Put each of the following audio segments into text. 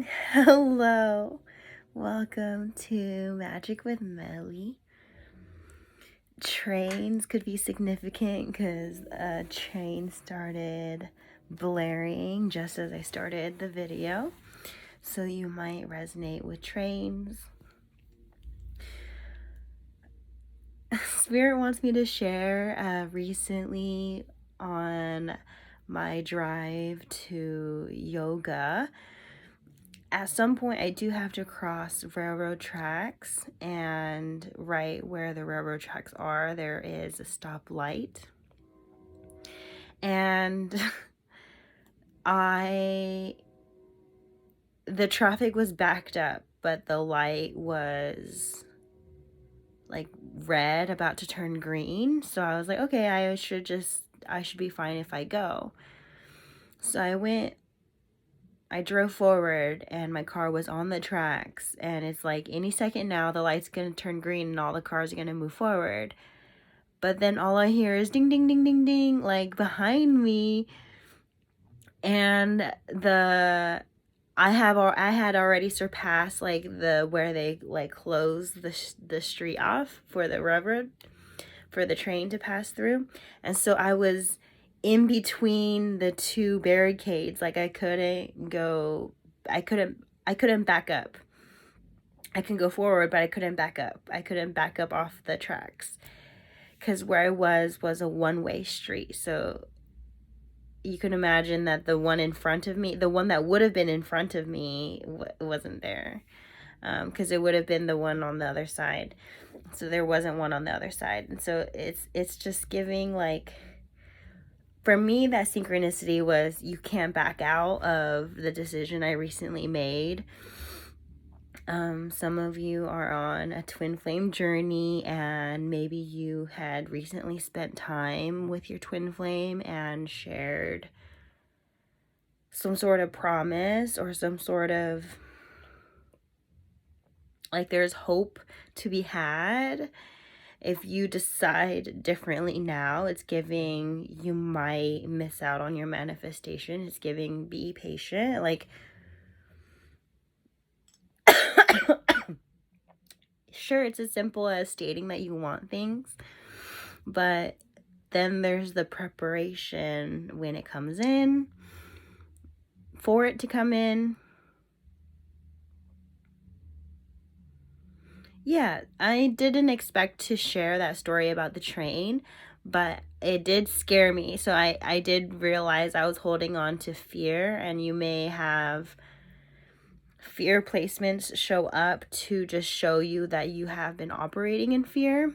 Hello, welcome to Magic with Melly. Trains could be significant because a train started blaring just as I started the video, so you might resonate with trains. Spirit wants me to share recently on my drive to yoga. At some point, I do have to cross railroad tracks, and right where the railroad tracks are, there is a stoplight. And the traffic was backed up, but the light was like red, about to turn green. So I was like, okay, I should be fine if I go. So I drove forward and my car was on the tracks, and it's like any second now the light's gonna turn green and all the cars are gonna move forward. But then all I hear is ding ding ding ding ding like behind me, and I had already surpassed like where they like close the street off for the railroad, for the train to pass through. And so I was in between the two barricades. Like I couldn't back up. I can go forward, but I couldn't back up. I couldn't back up off the tracks because where I was a one-way street. So you can imagine that the one in front of me, the one that would have been in front of me, wasn't there, because it would have been the one on the other side. So there wasn't one on the other side. And so it's just giving, like, for me, that synchronicity was you can't back out of the decision I recently made. Some of you are on a twin flame journey, and maybe you had recently spent time with your twin flame and shared some sort of promise or some sort of, like, there's hope to be had. If you decide differently now, it's giving you might miss out on your manifestation. It's giving be patient. Like, sure, it's as simple as stating that you want things, but then there's the preparation when it comes in, for it to come in. Yeah, I didn't expect to share that story about the train, but it did scare me. So I did realize I was holding on to fear, and you may have fear placements show up to just show you that you have been operating in fear.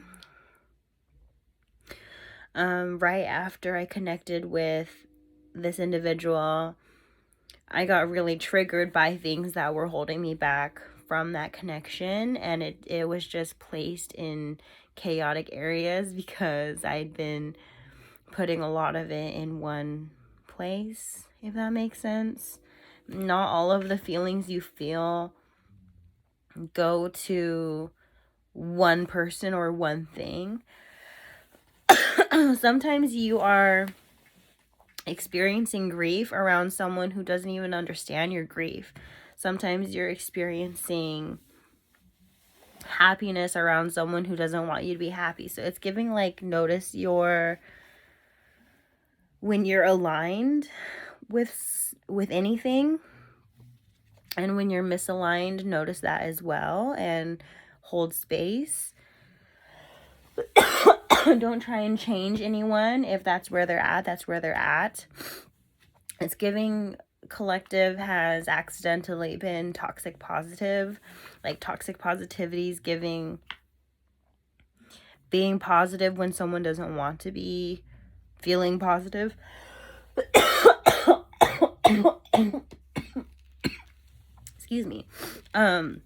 Right after I connected with this individual, I got really triggered by things that were holding me back from that connection, and it was just placed in chaotic areas because I'd been putting a lot of it in one place, if that makes sense. Not all of the feelings you feel go to one person or one thing. Sometimes you are experiencing grief around someone who doesn't even understand your grief. Sometimes you're experiencing happiness around someone who doesn't want you to be happy. So it's giving, like, notice when you're aligned with anything, and when you're misaligned, notice that as well and hold space. Don't try and change anyone. If that's where they're at, that's where they're at. It's giving collective has accidentally been toxic positive. Like, toxic positivity is giving being positive when someone doesn't want to be feeling positive. Excuse me. I'm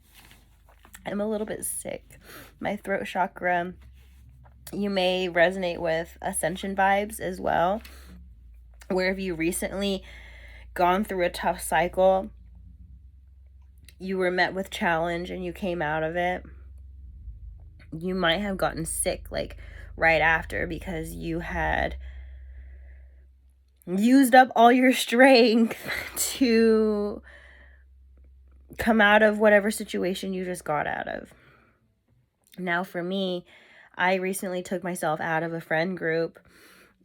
a little bit sick. My throat chakra, you may resonate with ascension vibes as well, where if you recently gone through a tough cycle, you were met with challenge and you came out of it, you might have gotten sick like right after because you had used up all your strength to come out of whatever situation you just got out of. Now for me, I recently took myself out of a friend group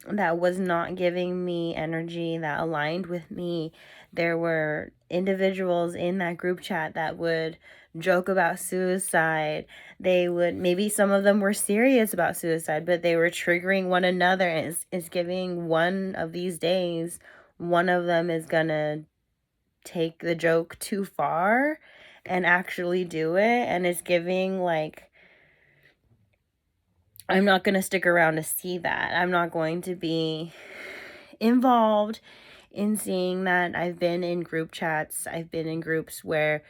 that was not giving me energy that aligned with me. There were individuals in that group chat that would joke about suicide. They would, maybe some of them were serious about suicide, but they were triggering one another. And it's giving one of these days, one of them is gonna take the joke too far and actually do it. And it's giving like, I'm not going to stick around to see that. I'm not going to be involved in seeing that. I've been in group chats. I've been in groups where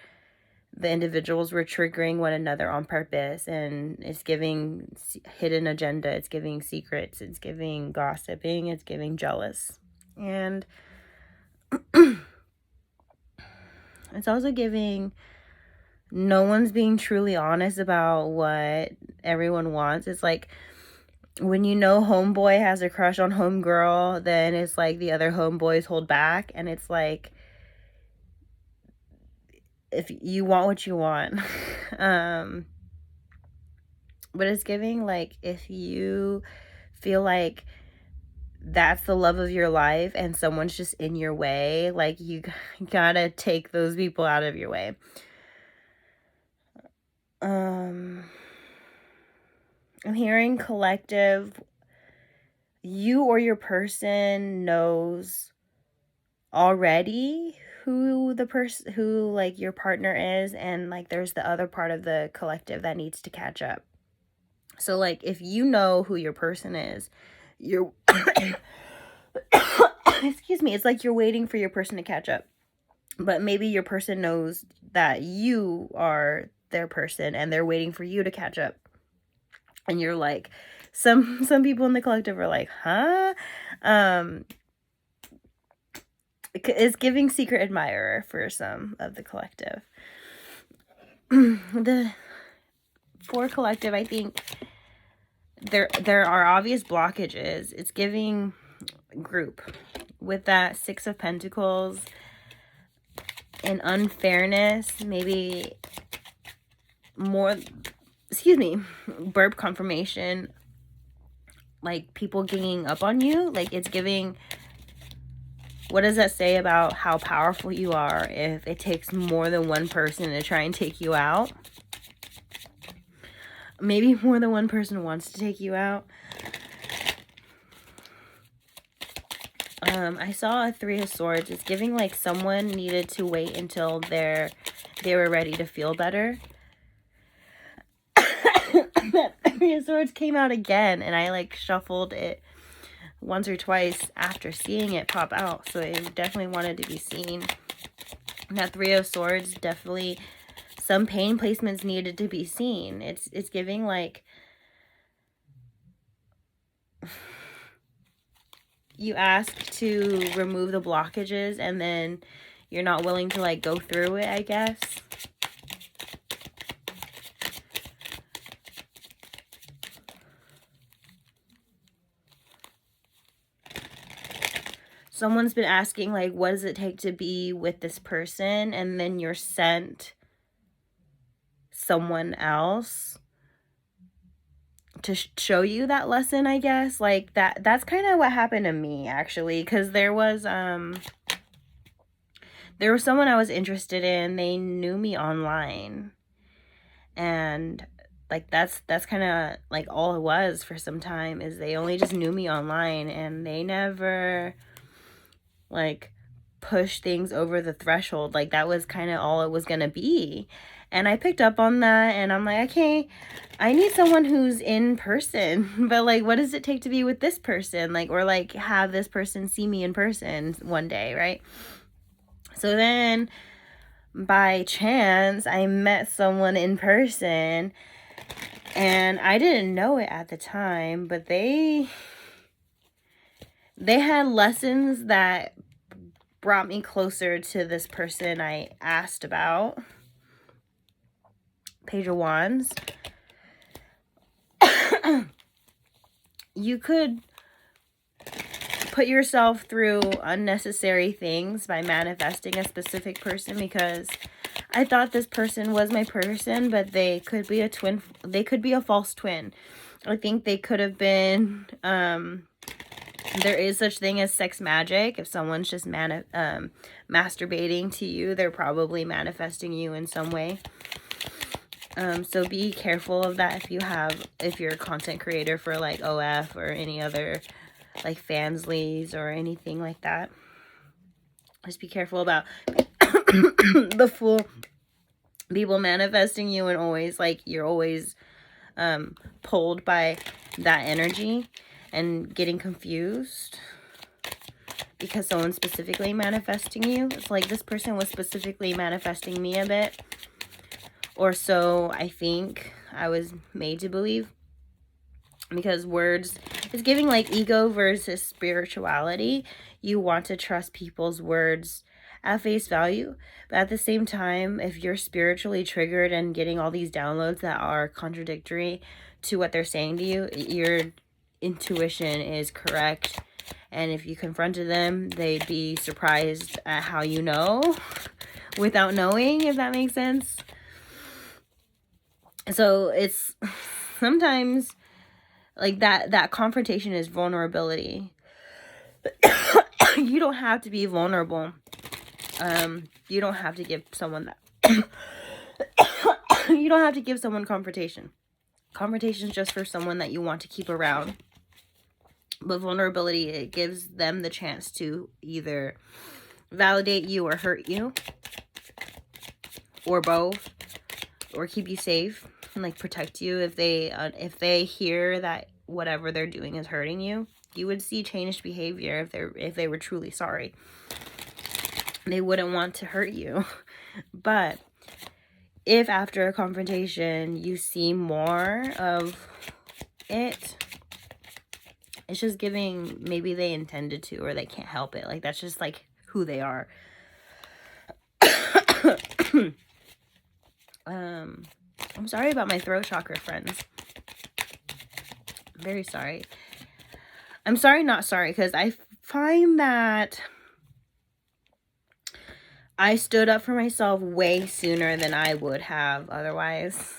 the individuals were triggering one another on purpose, and it's giving hidden agenda. It's giving secrets. It's giving gossiping. It's giving jealous. And it's also giving no one's being truly honest about what everyone wants. It's like when you know homeboy has a crush on homegirl, then it's like the other homeboys hold back, and it's like, if you want what you want. But it's giving like, if you feel like that's the love of your life and someone's just in your way, like you gotta take those people out of your way. I'm hearing collective, you or your person knows already who the person, who like your partner is, and like there's the other part of the collective that needs to catch up. So like if you know who your person is, you're excuse me, it's like you're waiting for your person to catch up. But maybe your person knows that you are their person and they're waiting for you to catch up. And you're like, some people in the collective are like, huh? It's giving secret admirer for some of the collective. The for collective, I think there are obvious blockages. It's giving group with that Six of Pentacles, an unfairness, maybe more, burp confirmation, like people ganging up on you. Like it's giving, what does that say about how powerful you are if it takes more than one person to try and take you out? Maybe more than one person wants to take you out. I saw a Three of Swords. It's giving like someone needed to wait until they were ready to feel better. That Three of Swords came out again, and I like shuffled it once or twice after seeing it pop out, so it definitely wanted to be seen. And that Three of Swords, definitely some pain placements needed to be seen. It's giving like you ask to remove the blockages and then you're not willing to like go through it, I guess. Someone's been asking like, what does it take to be with this person? And then you're sent someone else to show you that lesson, I guess. Like that's kind of what happened to me, actually, because there was someone I was interested in. They knew me online, and like that's kind of like all it was for some time, is they only just knew me online, and they never like push things over the threshold. Like that was kind of all it was gonna be. And I picked up on that, and I'm like, okay, I need someone who's in person. But like, what does it take to be with this person? Like, or like have this person see me in person one day, right? So then by chance, I met someone in person, and I didn't know it at the time, but they had lessons that brought me closer to this person I asked about. Page of Wands. You could put yourself through unnecessary things by manifesting a specific person, because I thought this person was my person, but they could be a twin. They could be a false twin. I think they could have been, there is such thing as sex magic. If someone's just masturbating to you, they're probably manifesting you in some way. So be careful of that if you're a content creator for like OF or any other like Fansleys or anything like that. Just be careful about the full people manifesting you, and always like you're always pulled by that energy and getting confused because someone's specifically manifesting you. It's like this person was specifically manifesting me a bit, or so I think I was made to believe, because words is giving like ego versus spirituality. You want to trust people's words at face value, but at the same time, if you're spiritually triggered and getting all these downloads that are contradictory to what they're saying to you, your intuition is correct, and if you confronted them, they'd be surprised at how you know without knowing, if that makes sense. So it's sometimes like that confrontation is vulnerability. You don't have to be vulnerable. You don't have to give someone that. You don't have to give someone confrontation. Confrontation is just for someone that you want to keep around. But vulnerability, it gives them the chance to either validate you or hurt you, or both, or keep you safe and like protect you. If they hear that whatever they're doing is hurting you, you would see changed behavior if they were truly sorry. They wouldn't want to hurt you. But if after a confrontation you see more of it, it's just giving maybe they intended to, or they can't help it. Like that's just like who they are. I'm sorry about my throat chakra, friends. Very sorry. I'm sorry, not sorry, because I find that I stood up for myself way sooner than I would have otherwise.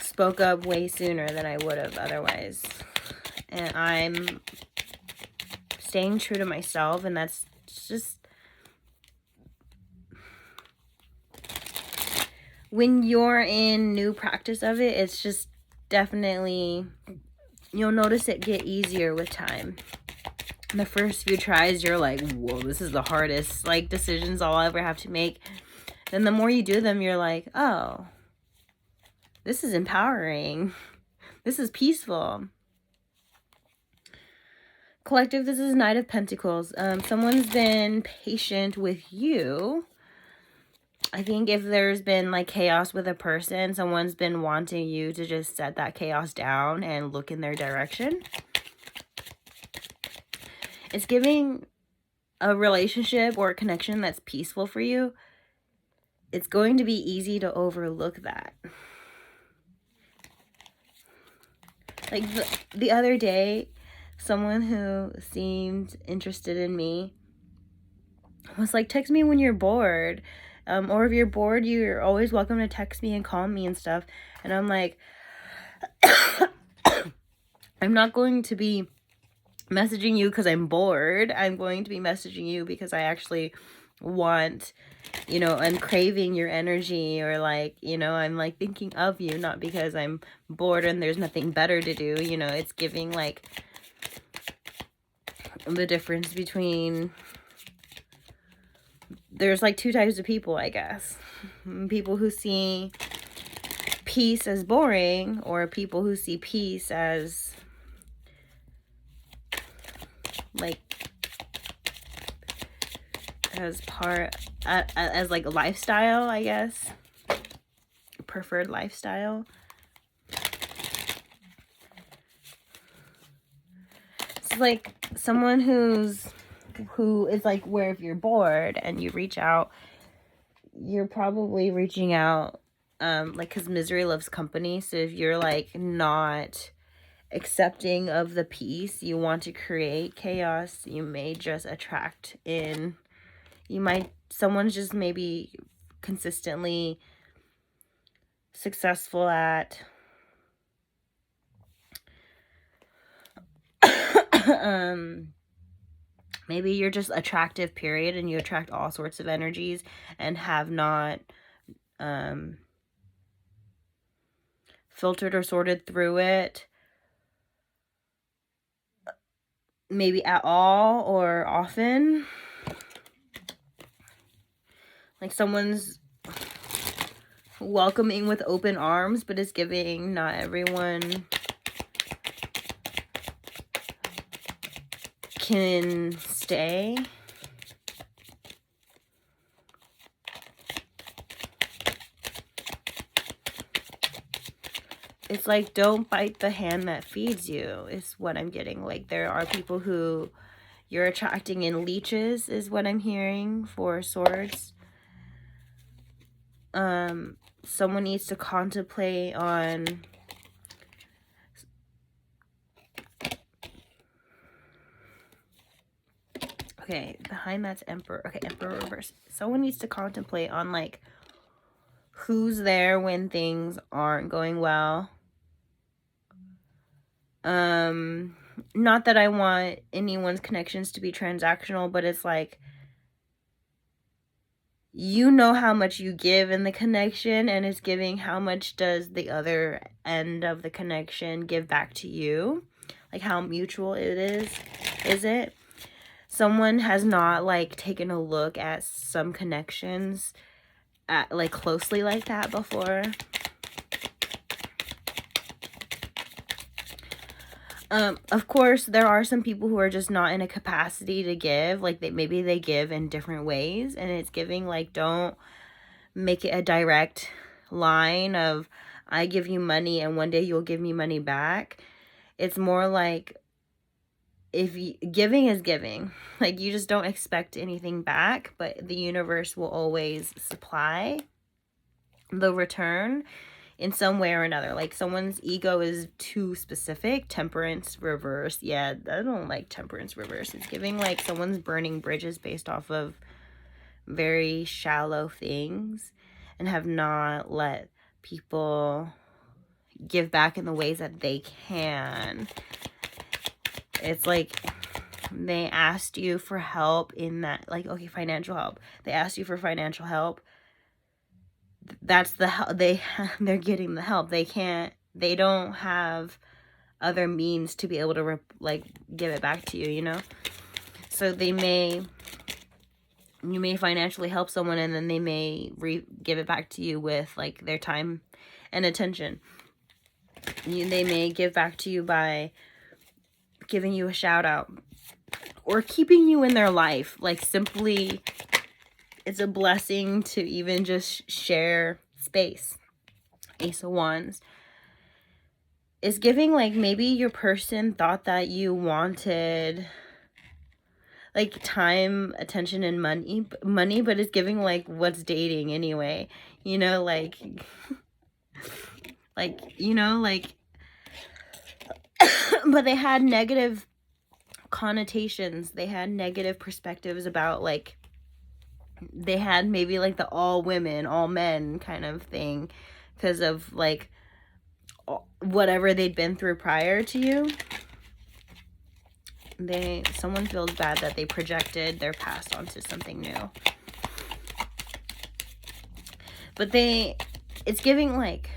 Spoke up way sooner than I would have otherwise. And I'm staying true to myself, and that's just... when you're in new practice of it, it's just definitely... you'll notice it get easier with time. The first few tries, you're like, whoa, this is the hardest like decisions I'll ever have to make. Then the more you do them, you're like, oh, this is empowering. This is peaceful. Collective, this is Knight of Pentacles. Someone's been patient with you. I think if there's been like chaos with a person, someone's been wanting you to just set that chaos down and look in their direction. It's giving a relationship or a connection that's peaceful for you. It's going to be easy to overlook that. Like the other day, someone who seemed interested in me was like, text me when you're bored. Or if you're bored, you're always welcome to text me and call me and stuff. And I'm like, I'm not going to be messaging you because I'm bored. I'm going to be messaging you because I actually want, you know, and craving your energy, or like, you know, I'm like thinking of you, not because I'm bored and there's nothing better to do. You know, it's giving like the difference between, there's like two types of people, I guess. People who see peace as boring, or people who see peace as like as like a lifestyle, I guess. Preferred lifestyle. It's like someone who is like, where if you're bored and you reach out, you're probably reaching out like because misery loves company. So if you're like not accepting of the peace. You want to create chaos. You may just attract in, someone's just maybe consistently successful at maybe you're just attractive, period, and you attract all sorts of energies and have not filtered or sorted through it maybe at all or often. Like someone's welcoming with open arms, but it's giving not everyone can stay. It's like, don't bite the hand that feeds you, is what I'm getting. Like, there are people who you're attracting in leeches, is what I'm hearing for swords. Someone needs to contemplate on okay, behind that's Emperor. Okay, Emperor reverse. Someone needs to contemplate on, like, who's there when things aren't going well. Not that I want anyone's connections to be transactional, but it's like, you know how much you give in the connection, and it's giving how much does the other end of the connection give back to you. Like, how mutual it is it? Someone has not, like, taken a look at some connections at, like, closely like that before. Of course, there are some people who are just not in a capacity to give. Like, maybe they give in different ways, and it's giving, like, don't make it a direct line of, I give you money and one day you'll give me money back. It's more like, giving is giving. Like, you just don't expect anything back, but the universe will always supply the return in some way or another. Like, someone's ego is too specific. Temperance reverse. Yeah, I don't like temperance reverse. It's giving like someone's burning bridges based off of very shallow things and have not let people give back in the ways that they can. It's like they asked you for help in that, like, okay, financial help. They asked you for financial help. That's the help. They're getting the help. They don't have other means to be able to like give it back to you, you know? So you may financially help someone, and then they may give it back to you with, like, their time and attention. They may give back to you by giving you a shout out or keeping you in their life. Like, simply, it's a blessing to even just share space. Ace of Wands is giving, like, maybe your person thought that you wanted, like, time, attention, and money, but it's giving, like, what's dating anyway, you know, like, you know, like, but they had negative connotations. They had negative perspectives about, like, they had maybe, like, the all women, all men kind of thing because of, like, whatever they'd been through prior to you. Someone feels bad that they projected their past onto something new. But it's giving, like,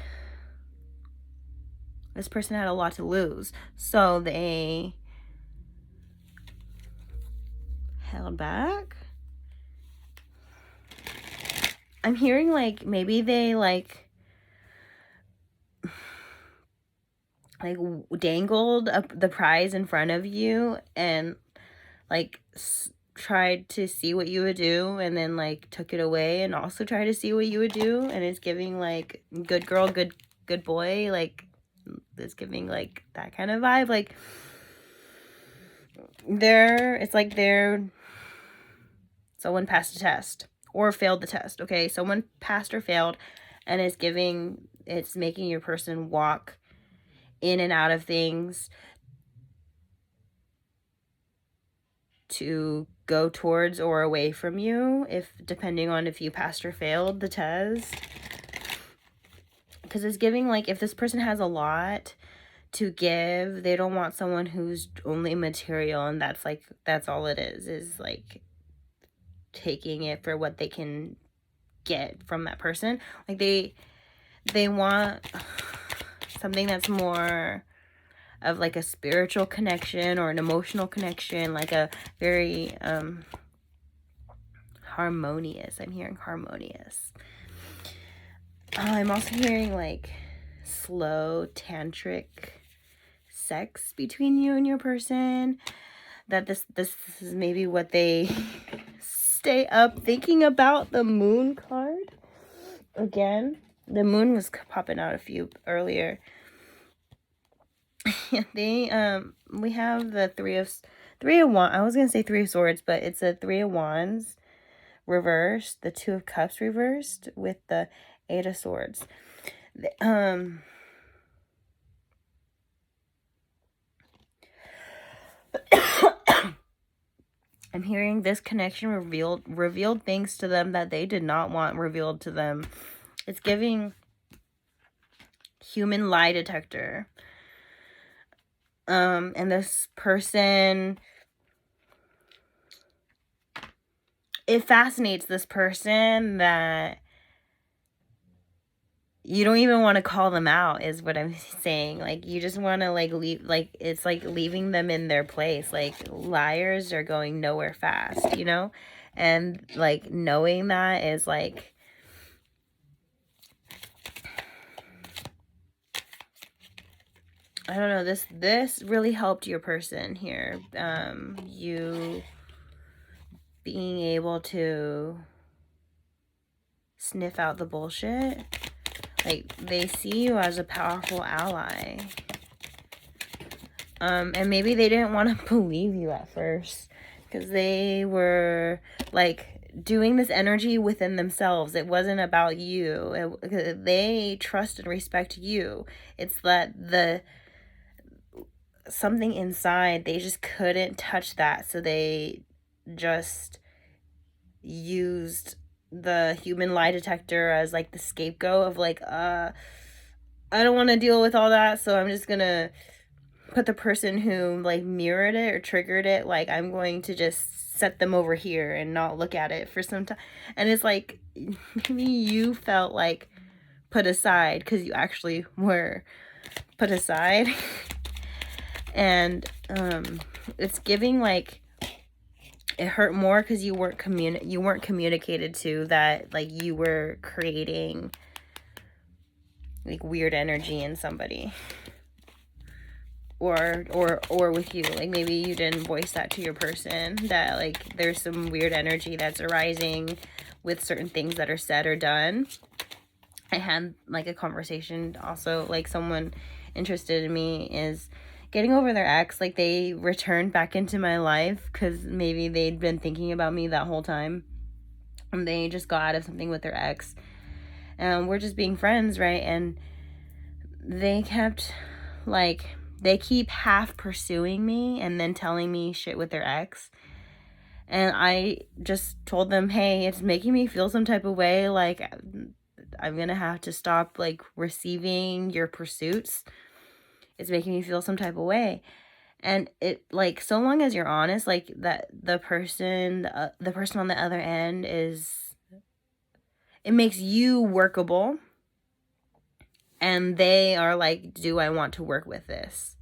this person had a lot to lose, so they held back. I'm hearing, like, maybe they, like dangled the prize in front of you and, like, tried to see what you would do, and then, like, took it away and also tried to see what you would do. And it's giving, like, good girl, good boy. Like, it's giving, like, that kind of vibe. Like, it's like someone passed a test or failed the test. Okay, someone passed or failed, and it's making your person walk in and out of things to go towards or away from you, if depending on if you passed or failed the test. Because it's giving like, if this person has a lot to give, they don't want someone who's only material, and that's all it is like taking it for what they can get from that person. Like they want something that's more of like a spiritual connection or an emotional connection, like a very harmonious. I'm hearing harmonious. I'm also hearing like slow tantric sex between you and your person. That this is maybe what they stay up thinking about. The moon card again. The moon was popping out a few earlier. They we have the three of wands. I was gonna say three of swords, but it's a three of wands reversed, the two of cups reversed with the eight of swords. I'm hearing this connection revealed things to them that they did not want revealed to them. It's giving human lie detector. And this person, it fascinates this person that you don't even want to call them out, is what I'm saying. Like, you just want to like leave, like it's like leaving them in their place. Like, liars are going nowhere fast, you know? And like knowing that is like, I don't know, this really helped your person here. You being able to sniff out the bullshit. Like, they see you as a powerful ally. And maybe they didn't want to believe you at first, because they were like doing this energy within themselves. It wasn't about you. They trust and respect you. It's that something inside, they just couldn't touch that, so they just used the human lie detector as like the scapegoat of like, I don't want to deal with all that, so I'm just gonna put the person who like mirrored it or triggered it, like I'm going to just set them over here and not look at it for some time. And it's like, maybe you felt like put aside because you actually were put aside. And it's giving like, it hurt more because you weren't communicated to, that like you were creating like weird energy in somebody, or with you. Like, maybe you didn't voice that to your person, that like there's some weird energy that's arising with certain things that are said or done. I had like a conversation also, like someone interested in me is getting over their ex. Like, they returned back into my life because maybe they'd been thinking about me that whole time, and they just got out of something with their ex, and we're just being friends, right? And they kept like, they keep half pursuing me and then telling me shit with their ex. And I just told them, hey, it's making me feel some type of way. Like, I'm gonna have to stop like receiving your pursuits. It's making me feel some type of way. And it, like, so long as you're honest, like, that the person on the other end is, it makes you workable, and they are like, do I want to work with this?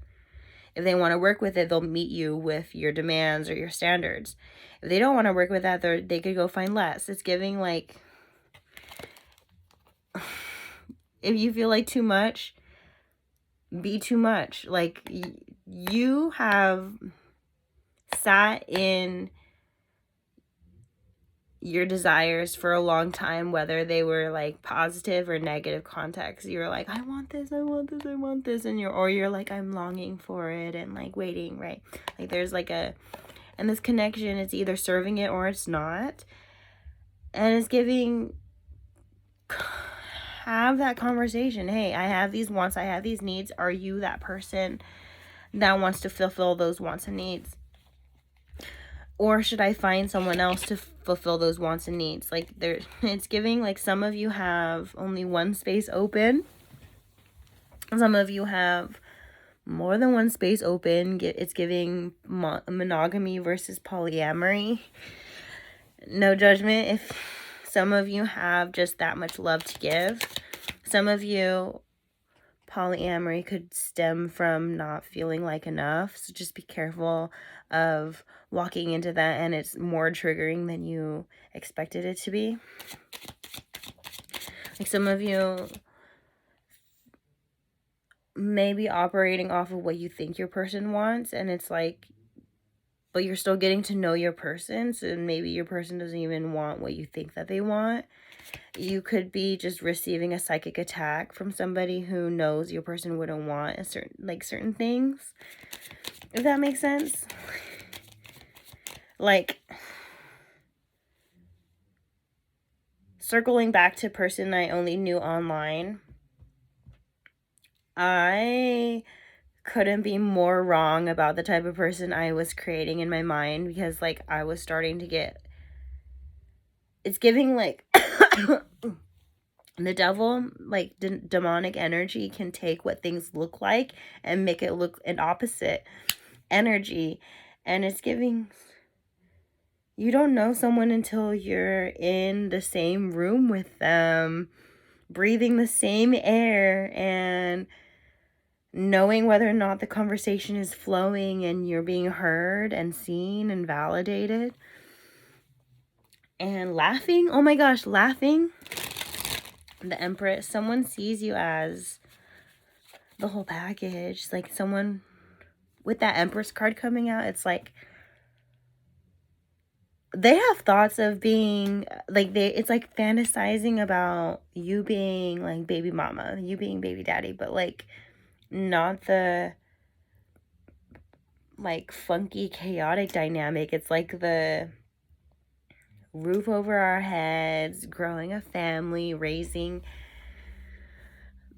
If they want to work with it, they'll meet you with your demands or your standards. If they don't want to work with that, they could go find less. It's giving like, if you feel like too much, be too much. Like, you have sat in your desires for a long time, whether they were like positive or negative context. You're like, I want this, I want this, I want this, and you're like, I'm longing for it and like waiting, right? Like, there's like and this connection, it's either serving it or it's not. And it's giving have that conversation. Hey, I have these wants, I have these needs. Are you that person that wants to fulfill those wants and needs? Or should I find someone else to fulfill those wants and needs? Like, it's giving, like, some of you have only one space open. Some of you have more than one space open. It's giving monogamy versus polyamory. No judgment if some of you have just that much love to give. Some of you, polyamory could stem from not feeling like enough. So just be careful of walking into that and it's more triggering than you expected it to be. Like, some of you may be operating off of what you think your person wants, and it's like, but you're still getting to know your person, so maybe your person doesn't even want what you think that they want. You could be just receiving a psychic attack from somebody who knows your person wouldn't want certain things, if that makes sense. Like, circling back to person I only knew online, I couldn't be more wrong about the type of person I was creating in my mind, because, like, I was starting to get, it's giving, like, the devil, like, demonic energy can take what things look like and make it look an opposite energy. And it's giving, you don't know someone until you're in the same room with them, breathing the same air, and knowing whether or not the conversation is flowing and you're being heard and seen and validated. And laughing, oh my gosh, laughing. The Empress, someone sees you as the whole package. Like, someone with that Empress card coming out, it's like they have thoughts of being like, it's like fantasizing about you being like baby mama, you being baby daddy, but like not the like funky chaotic dynamic. It's like the roof over our heads, growing a family, raising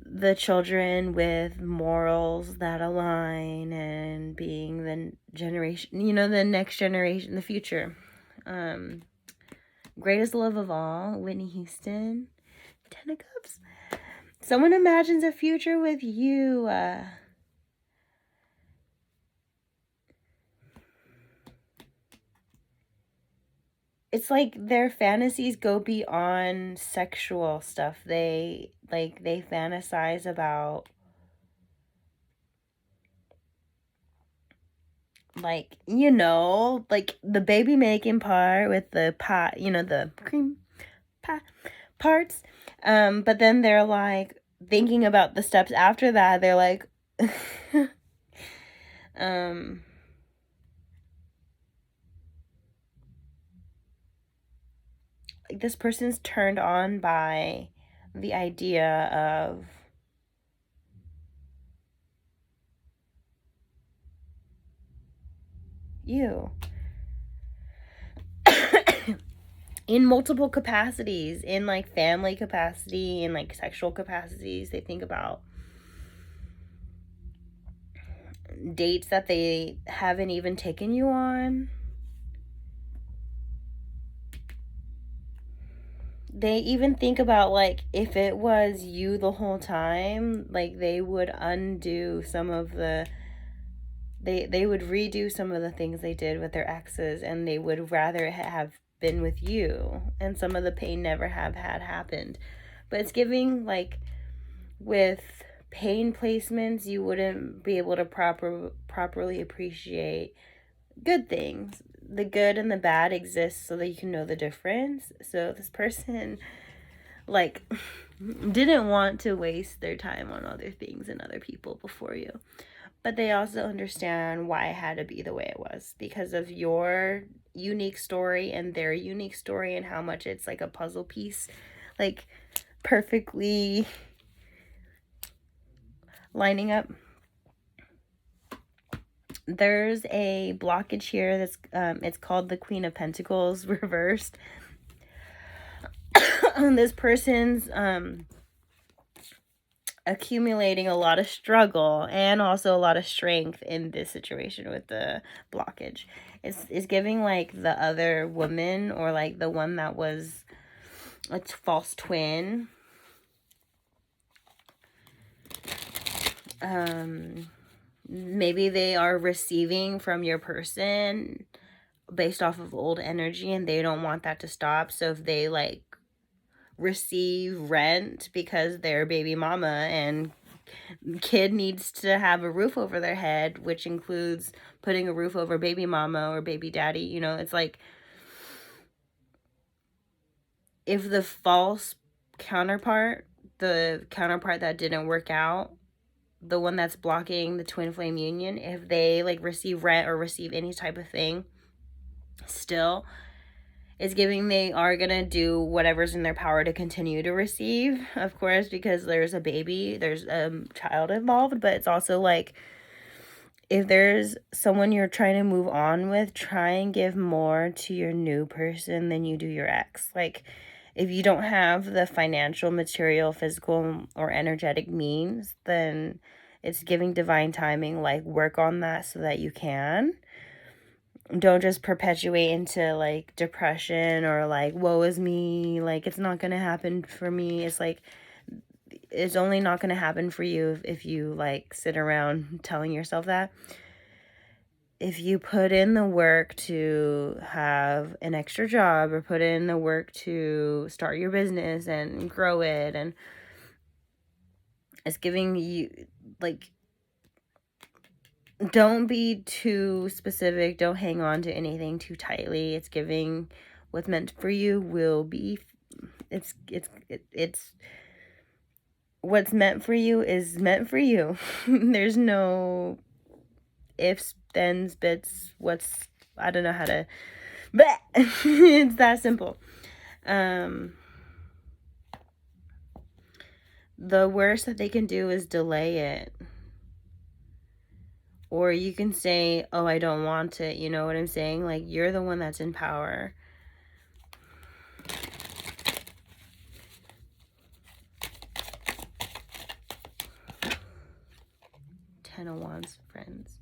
the children with morals that align, and being the generation, you know, the next generation, the future. Greatest love of all, Whitney Houston. 10 of Cups. Someone imagines a future with you. It's like their fantasies go beyond sexual stuff. They fantasize about, like, you know, like the baby making part with the pot, you know, the cream pot parts. But then they're like thinking about the steps after that. They're like, this person's turned on by the idea of you in multiple capacities, in like family capacity, in like sexual capacities. They think about dates that they haven't even taken you on. They even think about, like, if it was you the whole time, like, they would undo some of the, they would redo some of the things they did with their exes, and they would rather have been with you, and some of the pain never had happened. But it's giving, like, with pain placements, you wouldn't be able to properly appreciate good things. The good and the bad exist so that you can know the difference. So this person, like, didn't want to waste their time on other things and other people before you. But they also understand why it had to be the way it was, because of your unique story and their unique story, and how much it's like a puzzle piece, like, perfectly lining up. There's a blockage here that's it's called the Queen of Pentacles reversed. This person's accumulating a lot of struggle and also a lot of strength in this situation with the blockage. It's giving like the other woman, or like the one that was a false twin. Maybe they are receiving from your person based off of old energy, and they don't want that to stop. So if they like receive rent because they're baby mama and kid needs to have a roof over their head, which includes putting a roof over baby mama or baby daddy, you know, it's like if the false counterpart, the counterpart that didn't work out, the one that's blocking the twin flame union, if they like receive rent or receive any type of thing, still it's giving they are gonna do whatever's in their power to continue to receive, of course, because there's a baby, there's a child involved. But it's also like if there's someone you're trying to move on with, try and give more to your new person than you do your ex. Like if you don't have the financial, material, physical, or energetic means, then it's giving divine timing, like work on that so that you can. Don't just perpetuate into like depression or like woe is me, like it's not gonna happen for me. It's like it's only not gonna happen for you if you like sit around telling yourself that. If you put in the work to have an extra job, or put in the work to start your business and grow it, and it's giving you like, don't be too specific, don't hang on to anything too tightly. It's giving what's meant for you will be, it's what's meant for you is meant for you. There's no ifs, thens, bits, what's, I don't know how to, but it's that simple. The worst that they can do is delay it. Or you can say, oh, I don't want it. You know what I'm saying? Like, you're the one that's in power. Ten of Wands, friends.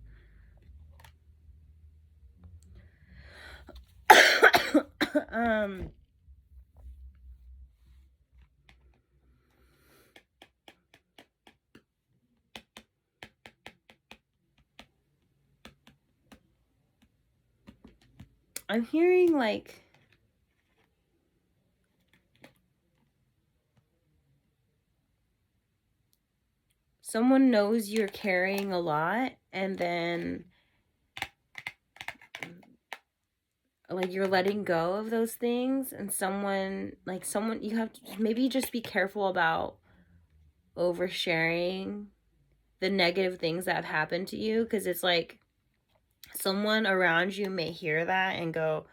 I'm hearing like someone knows you're carrying a lot, and then like you're letting go of those things, and someone you have to maybe just be careful about oversharing the negative things that have happened to you, because it's like someone around you may hear that and go,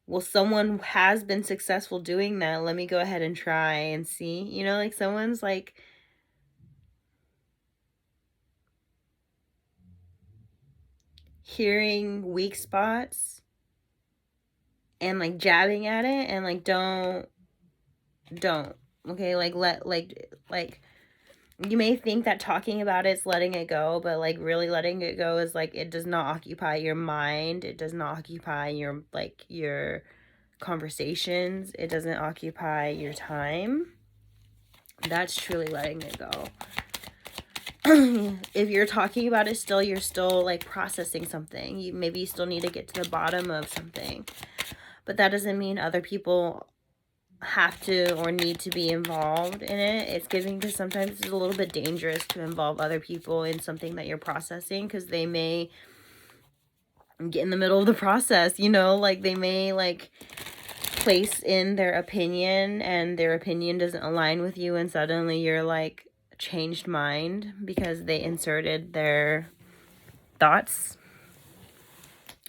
well, someone has been successful doing that, let me go ahead and try and see, you know, like someone's like hearing weak spots and like jabbing at it, and like don't, okay, like like you may think that talking about it's letting it go, but like really letting it go is like it does not occupy your mind, it does not occupy your like your conversations, it doesn't occupy your time. That's truly letting it go. If you're talking about it still, you're still like processing something. Maybe you still need to get to the bottom of something, but that doesn't mean other people have to or need to be involved in it. It's giving, because sometimes it's a little bit dangerous to involve other people in something that you're processing, because they may get in the middle of the process, you know, like they may like place in their opinion and their opinion doesn't align with you, and suddenly you're like changed mind because they inserted their thoughts.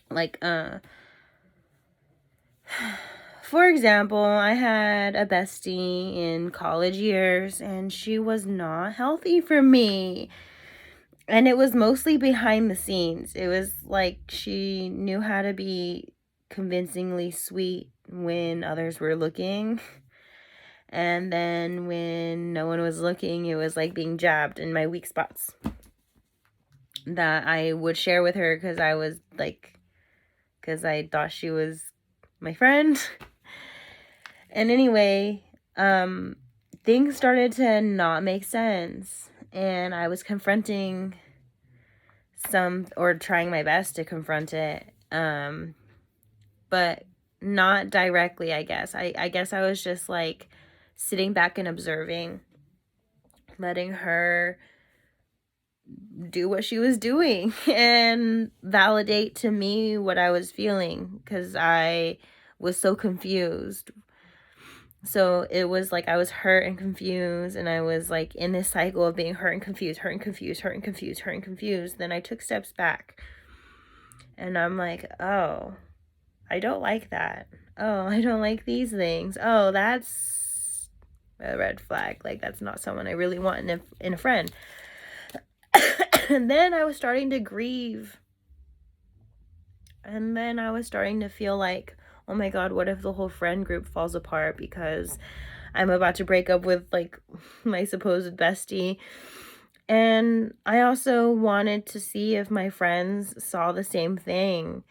Like for example, I had a bestie in college years, and she was not healthy for me, and it was mostly behind the scenes. It was like she knew how to be convincingly sweet when others were looking, And then when no one was looking, it was like being jabbed in my weak spots that I would share with her because I thought she was my friend. And anyway, things started to not make sense. And I was confronting trying my best to confront it. But not directly, I guess. I guess I was just like sitting back and observing, letting her do what she was doing and validate to me what I was feeling, because I was so confused. So it was like I was hurt and confused, and I was like in this cycle of being hurt and confused, hurt and confused, hurt and confused, hurt and confused. Then I took steps back and I'm like, oh, I don't like that. Oh, I don't like these things. Oh, that's a red flag. Like, that's not someone I really want in a friend. And then I was starting to grieve. And then I was starting to feel like, oh my God, what if the whole friend group falls apart because I'm about to break up with like my supposed bestie. And I also wanted to see if my friends saw the same thing.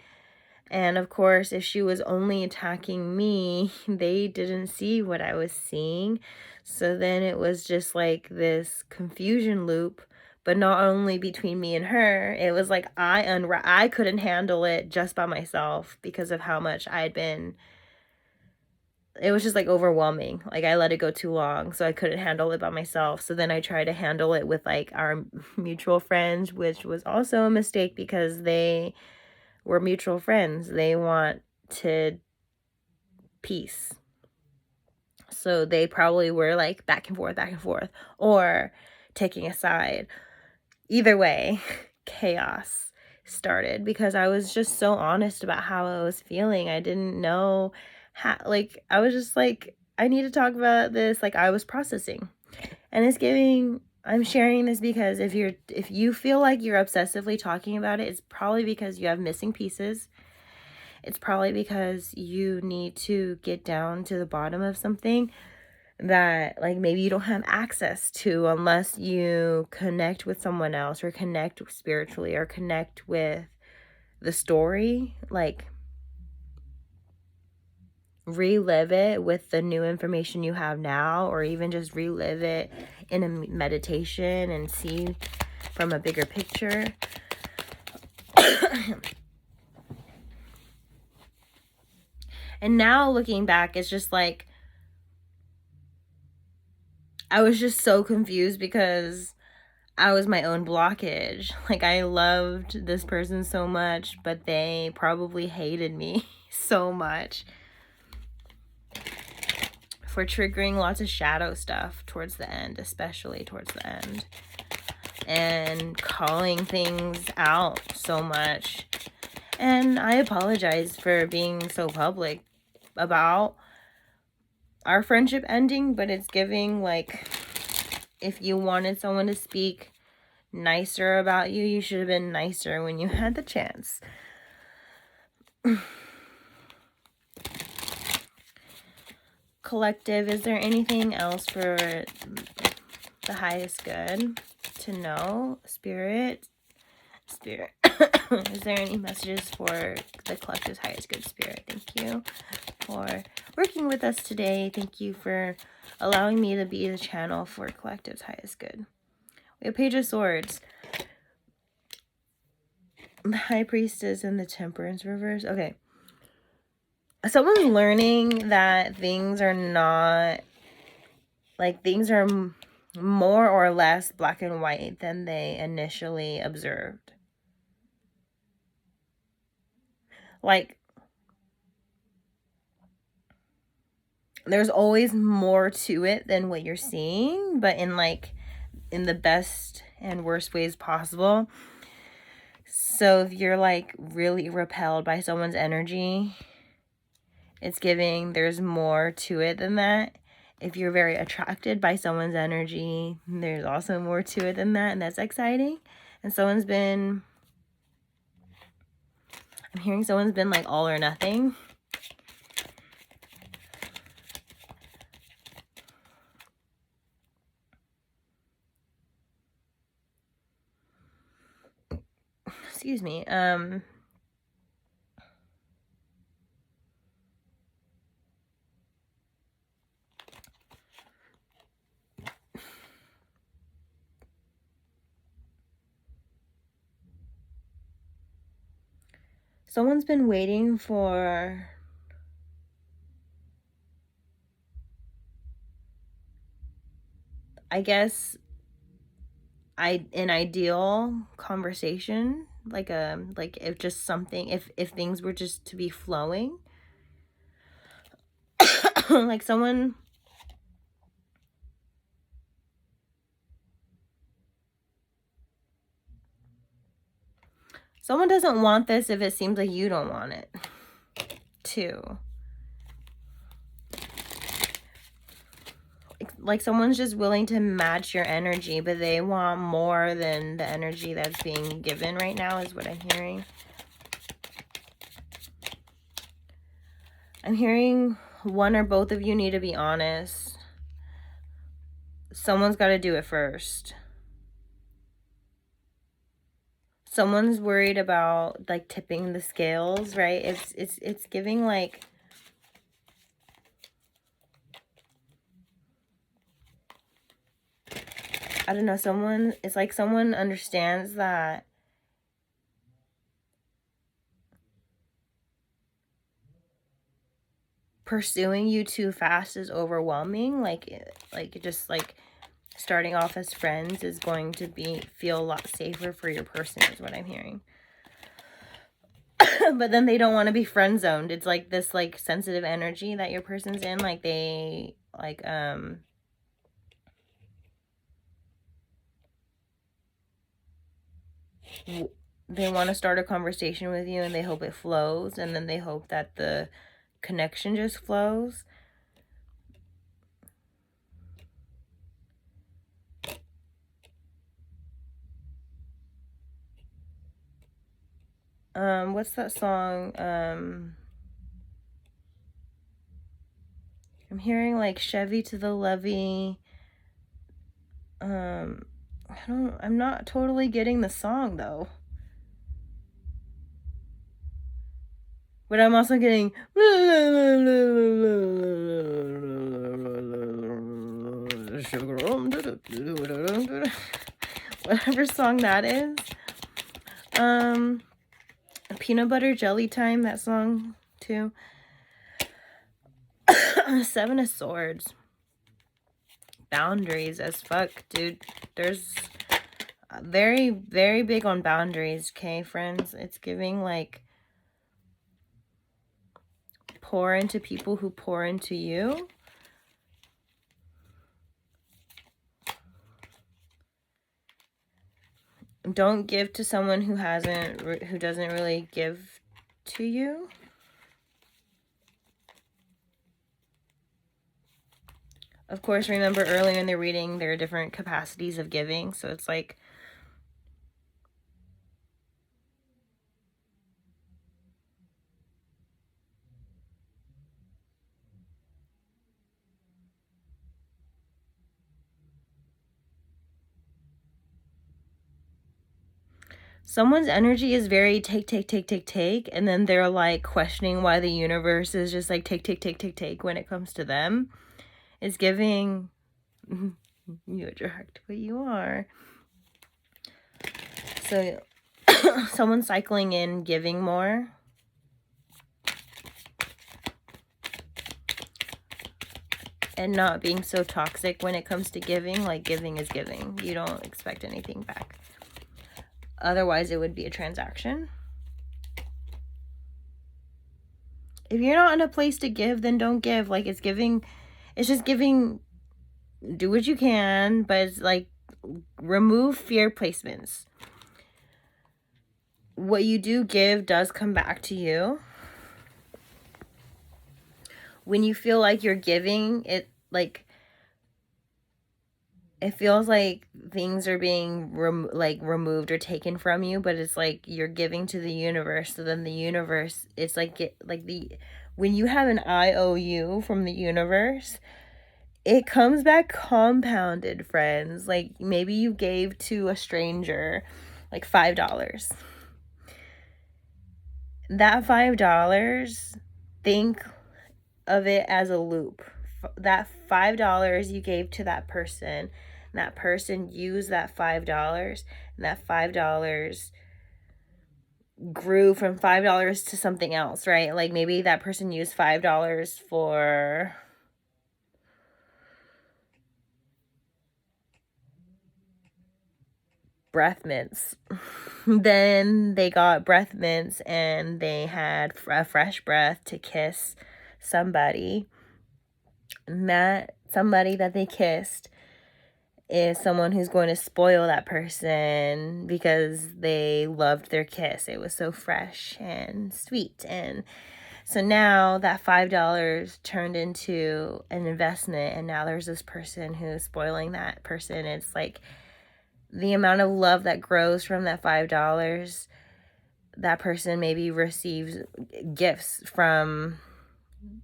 And of course, if she was only attacking me, they didn't see what I was seeing. So then it was just like this confusion loop, but not only between me and her. It was like I couldn't handle it just by myself because of how much I had been. It was just like overwhelming. Like, I let it go too long, so I couldn't handle it by myself. So then I tried to handle it with like our mutual friends, which was also a mistake because they were mutual friends. They wanted peace. So they probably were like back and forth, or taking a side. Either way, chaos started because I was just so honest about how I was feeling. I didn't know how, like, I was just like, I need to talk about this. Like, I was processing. And I'm sharing this because if you feel like you're obsessively talking about it, it's probably because you have missing pieces. It's probably because you need to get down to the bottom of something that like maybe you don't have access to unless you connect with someone else, or connect spiritually, or connect with the story, like relive it with the new information you have now, or even just relive it in a meditation and see from a bigger picture. And now looking back, it's just like I was just so confused because I was my own blockage. Like, I loved this person so much, but they probably hated me so much for triggering lots of shadow stuff towards the end, especially towards the end, and calling things out so much. And I apologize for being so public about our friendship ending, but it's giving like, if you wanted someone to speak nicer about you, you should have been nicer when you had the chance. Collective, is there anything else for the highest good to know? Spirit, is there any messages for the collective's highest good? Spirit, thank you for working with us today. Thank you for allowing me to be the channel for collective's highest good. We have Page of Swords, the High Priestess, and the Temperance reverse. Okay, someone's learning that things are not, like, things are more or less black and white than they initially observed. Like, there's always more to it than what you're seeing, but in the best and worst ways possible. So if you're like really repelled by someone's energy, it's giving there's more to it than that. If you're very attracted by someone's energy, there's also more to it than that, and that's exciting. And I'm hearing someone's been like all or nothing. excuse me. Someone's been waiting for I guess an ideal conversation, like if just something, if things were just to be flowing. Like someone doesn't want this if it seems like you don't want it too. Like someone's just willing to match your energy, but they want more than the energy that's being given right now, is what I'm hearing. I'm hearing one or both of you need to be honest. Someone's got to do it first. Someone's worried about like tipping the scales, right? It's giving like I don't know, it's like someone understands that pursuing you too fast is overwhelming. Like just like starting off as friends is going to feel a lot safer for your person, is what I'm hearing. But then they don't want to be friend zoned. It's like this like sensitive energy that your person's in. Like they like they want to start a conversation with you and they hope it flows, and then they hope that the connection just flows. What's that song? I'm hearing like Chevy to the levee. I'm not totally getting the song though. But I'm also getting whatever song that is. Peanut butter jelly time, that song too. Seven of Swords. Boundaries as fuck, dude. There's very, very big on boundaries, okay, friends? It's giving like pour into people who pour into you. Don't give to someone who doesn't really give to you. Of course, remember earlier in the reading, there are different capacities of giving. So it's like someone's energy is very take, and then they're like questioning why the universe is just like take when it comes to them. It's giving you attract what you are. So someone's cycling in, giving more. And not being so toxic when it comes to giving. Like giving is giving. You don't expect anything back. Otherwise, it would be a transaction. If you're not in a place to give, then don't give. Like it's just giving, do what you can, but it's like remove fear placements. What you do give does come back to you. When you feel like you're giving, it feels like things are being removed or taken from you, but it's like you're giving to the universe. So then the universe, it's like when you have an IOU from the universe, it comes back compounded, friends. Like maybe you gave to a stranger like $5. that $5, think of it as a loop. That $5 you gave to that person used that $5, and that $5 grew from $5 to something else, right? Like maybe that person used $5 for breath mints. Then they got breath mints and they had a fresh breath to kiss somebody. And that somebody that they kissed is someone who's going to spoil that person because they loved their kiss. It was so fresh and sweet. And so now that $5 turned into an investment, and now there's this person who's spoiling that person. It's like the amount of love that grows from that $5, that person maybe receives gifts from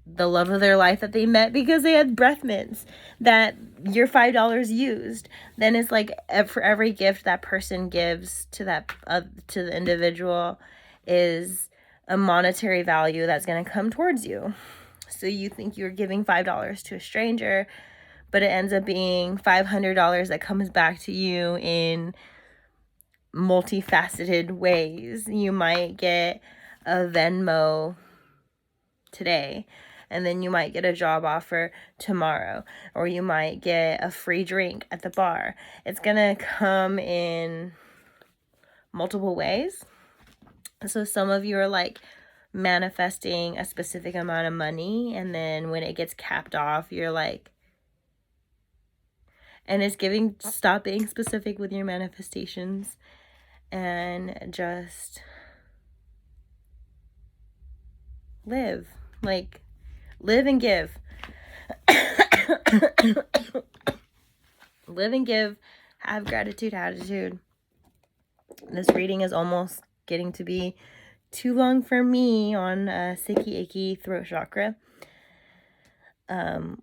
the love of their life that they met because they had breath mints that your $5 used. Then it's like for every gift that person gives to that to the individual is a monetary value that's going to come towards you. So you think you're giving $5 to a stranger, but it ends up being $500 that comes back to you in multifaceted ways. You might get a Venmo today, and then you might get a job offer tomorrow, or you might get a free drink at the bar. It's gonna come in multiple ways. So some of you are like manifesting a specific amount of money, and then when it gets capped off, you're like, and it's giving, stop being specific with your manifestations and just live. Like, live and give. Live and give. Have gratitude attitude. This reading is almost getting to be too long for me on sicky icky throat chakra.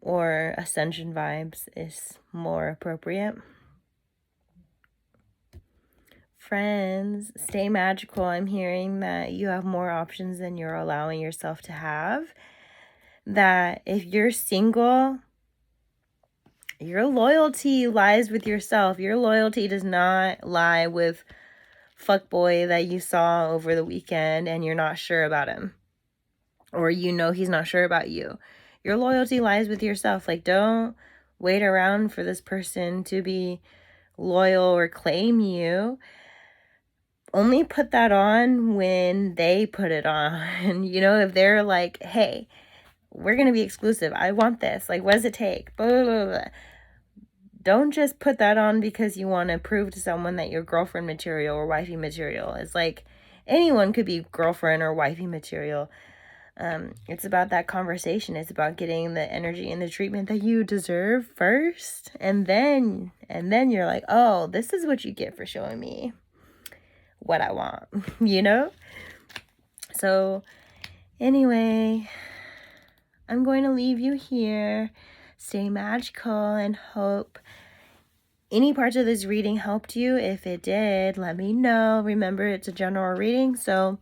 Or ascension vibes is more appropriate. Friends, stay magical. I'm hearing that you have more options than you're allowing yourself to have. That if you're single, your loyalty lies with yourself. Your loyalty does not lie with fuckboy that you saw over the weekend and you're not sure about him. Or you know he's not sure about you. Your loyalty lies with yourself. Like, don't wait around for this person to be loyal or claim you. Only put that on when they put it on. You know, if they're like, hey, we're going to be exclusive. I want this. Like, what does it take? Blah, blah, blah, blah. Don't just put that on because you want to prove to someone that you're girlfriend material or wifey material. It's like anyone could be girlfriend or wifey material. It's about that conversation. It's about getting the energy and the treatment that you deserve first. And then you're like, oh, this is what you get for showing me what I want, you know? So anyway, I'm going to leave you here. Stay magical and hope any parts of this reading helped you. If it did, let me know. Remember, it's a general reading, so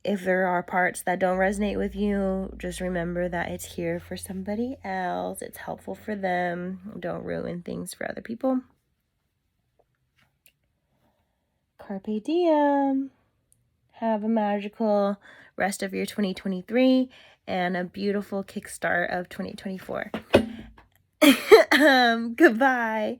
if there are parts that don't resonate with you, just remember that it's here for somebody else. It's helpful for them. Don't ruin things for other people. Carpe diem. Have a magical rest of your 2023 and a beautiful kickstart of 2024. Goodbye.